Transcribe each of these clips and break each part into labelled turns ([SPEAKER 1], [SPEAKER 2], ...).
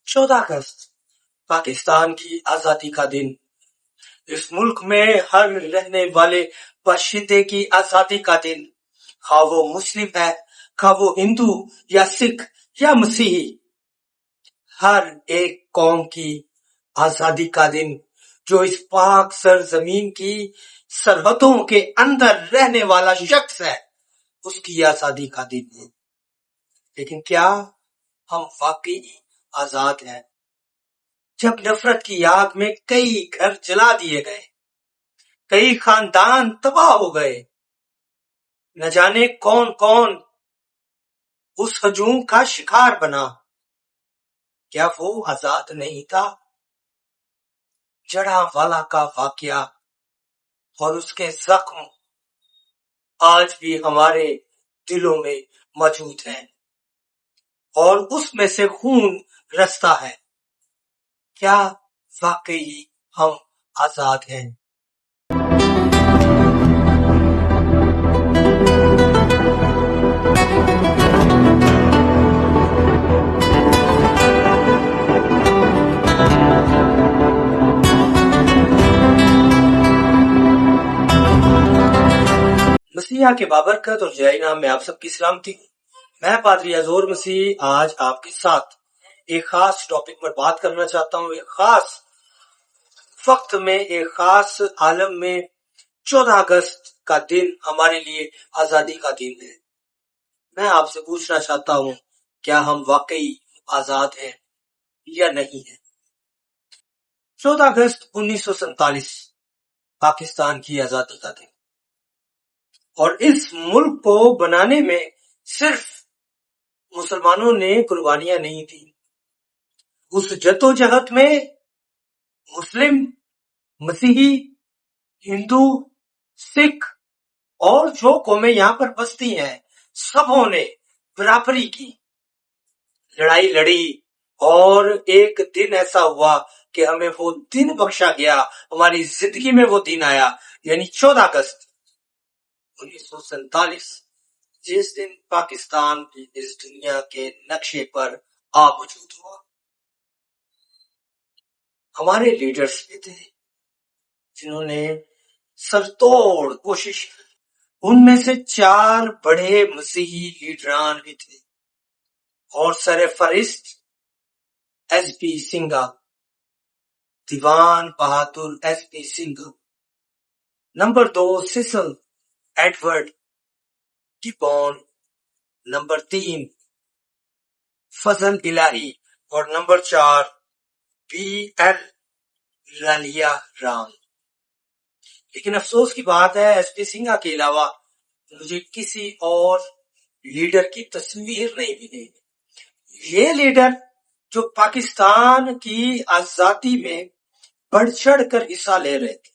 [SPEAKER 1] 14 अगस्त पाकिस्तान की आजादी का दिन। इस मुल्क में हर रहने वाले बाशिंदे की आजादी का दिन, खा वो मुस्लिम है, खा वो हिंदू या सिख या मसीही, हर एक कौम की आजादी का दिन, जो इस पाक सरजमीन की सरहदों के अंदर रहने वाला शख्स है, उसकी आजादी का दिन है। लेकिन क्या हम वाकई आजाद हैं? जब नफरत की आग में कई घर जला दिए गए, कई खानदान तबाह हो गए, न जाने कौन कौन उस हजूम का शिकार बना, क्या वो आजाद नहीं था? जड़ावाला का वाकया और उसके जख्म आज भी हमारे दिलों में मौजूद हैं और उसमें से खून रसता है। क्या वाकई हम आजाद हैं? मसीहा के बाबरकत और जय नाम में आप सबकी सलामती। मैं पादरी अजोर मसीह आज आपके साथ एक खास टॉपिक पर बात करना चाहता हूँ। एक खास वक्त में, एक खास आलम में 14 अगस्त का दिन हमारे लिए आजादी का दिन है। मैं आपसे पूछना चाहता हूँ, क्या हम वाकई आजाद हैं या नहीं है? 14 अगस्त 1947 पाकिस्तान की आजादी का दिन, और इस मुल्क को बनाने में सिर्फ मुसलमानों ने कुर्बानियां नहीं दी। उस जद्दोजहद में मुस्लिम, मसीही, हिंदू, सिख और जो कौमें यहाँ पर बसती हैं, सबों ने बराबरी की, लड़ाई लड़ी, और एक दिन ऐसा हुआ कि हमें वो दिन बख्शा गया, हमारी जिंदगी में वो दिन आया, यानी 14 अगस्त 1947, जिस दिन पाकिस्तान इस दुनिया के नक्शे पर आ मौजूद हुआ। हमारे लीडर्स भी थे जिन्होंने सरतोड़ कोशिश, उनमें से 4 बड़े मसीही लीडरान भी थे, और सरफरिस्त S P Singha, Dewan Bahadur S P Singha, number 2 Cecil Edward Gibbon, number 3 Fazal Elahi, और नंबर 4 BL लालिया राम। लेकिन अफसोस की बात है, एसपी सिंघा के अलावा मुझे किसी और लीडर की तस्वीर नहीं मिली। ये लीडर जो पाकिस्तान की आजादी में बढ़ चढ़ कर हिस्सा ले रहे थे,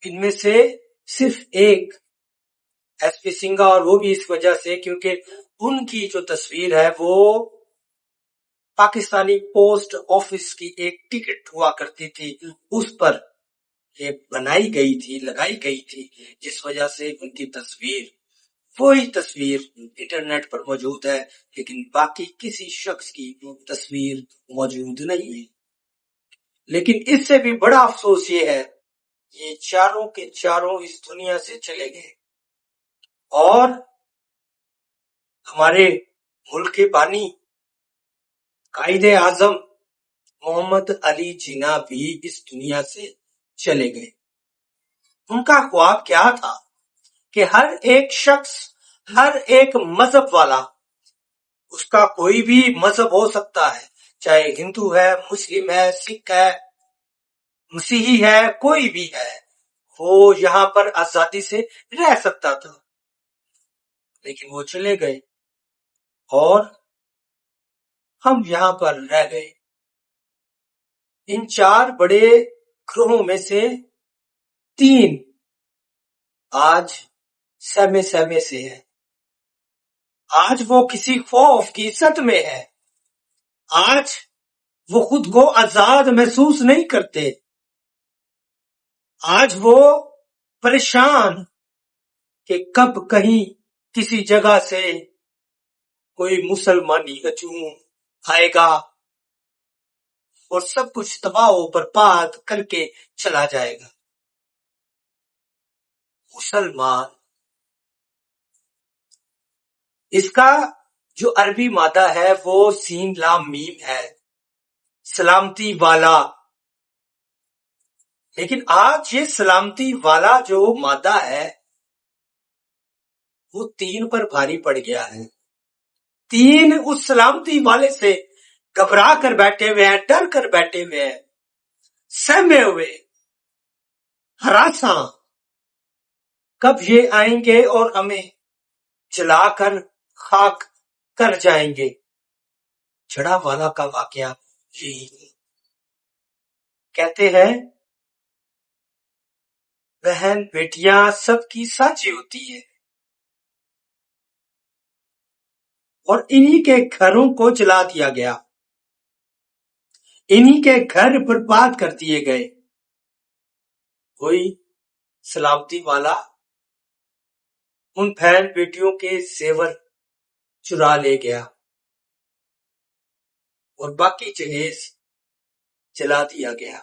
[SPEAKER 1] इनमें से सिर्फ एक एसपी सिंघा, और वो भी इस वजह से क्योंकि उनकी जो तस्वीर है वो पाकिस्तानी पोस्ट ऑफिस की एक टिकट हुआ करती थी, उस पर ये बनाई गई थी, लगाई गई थी, जिस वजह से उनकी तस्वीर, वही तस्वीर इंटरनेट पर मौजूद है, लेकिन बाकी किसी शख्स की तस्वीर मौजूद नहीं है। लेकिन इससे भी बड़ा अफसोस ये है, ये चारों के चारों इस दुनिया से चले गए, और हमारे मुल्क के बानी कायदे आजम मोहम्मद अली जिन्ना भी इस दुनिया से चले गए। उनका ख्वाब क्या था कि हर एक शख्स, हर एक मजहब वाला, उसका कोई भी मजहब हो सकता है, चाहे हिंदू है, मुस्लिम है, सिख है, मसीही है, कोई भी है, वो यहाँ पर आजादी से रह सकता था। लेकिन वो चले गए और हम यहाँ पर रह गए। इन 4 बड़े ग्रोहों में से 3 आज सहमे सहमे से है। आज वो किसी खौफ की सद में है। आज वो खुद को आजाद महसूस नहीं करते। आज वो परेशान कि कब कहीं किसी जगह से कोई मुसलमानी हजूम आएगा اور سب کچھ تباہ و برباد کر کے چلا جائے گا۔ مسلمان، اس کا جو عربی مادہ ہے وہ سین لام میم ہے، سلامتی والا۔ لیکن آج یہ سلامتی والا جو مادہ ہے وہ تین پر بھاری پڑ گیا ہے۔ تین اس سلامتی والے سے گھبرا کر بیٹھے ہوئے ہیں، ڈر کر بیٹھے ہوئے ہیں، سہمے ہوئے، ہراساں، کب یہ آئیں گے اور ہمیں جلا کر خاک کر جائیں گے۔ جڑا والا کا واقعہ یہی ہے۔ کہتے ہیں بہن بیٹیاں سب کی سانجھی ہوتی ہے، اور انہی کے گھروں کو جلا دیا گیا، انہی کے گھر برباد کر دیے گئے۔ کوئی سلامتی والا ان بہن بیٹیوں کے زیور چرا لے گیا اور باقی جہیز جلا دیا گیا۔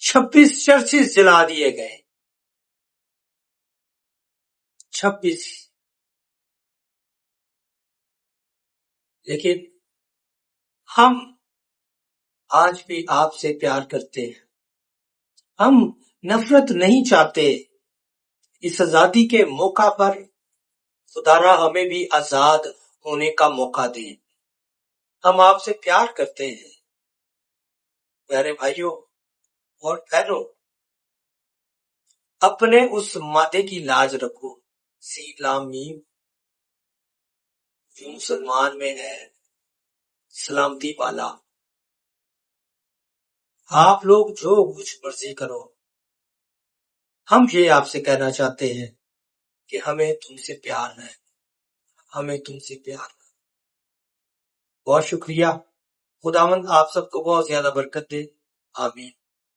[SPEAKER 1] 26 چرچز جلا دیے گئے، 26۔ لیکن ہم آج بھی آپ سے پیار کرتے ہیں، ہم نفرت نہیں چاہتے۔ اس آزادی کے موقع پر خدارا ہمیں بھی آزاد ہونے کا موقع دیں۔ ہم آپ سے پیار کرتے ہیں۔ پیارے بھائیوں اور بہنوں، اپنے اس مادے کی لاج رکھو، سین لام میم، جو مسلمان میں ہے، سلامتی والا۔ آپ لوگ جو کچھ مرضی کرو، ہم یہ آپ سے کہنا چاہتے ہیں کہ ہمیں تم سے پیار ہے، ہمیں تم سے پیار ہے۔ بہت شکریہ۔ خداوند آپ سب کو بہت زیادہ برکت دے، آمین۔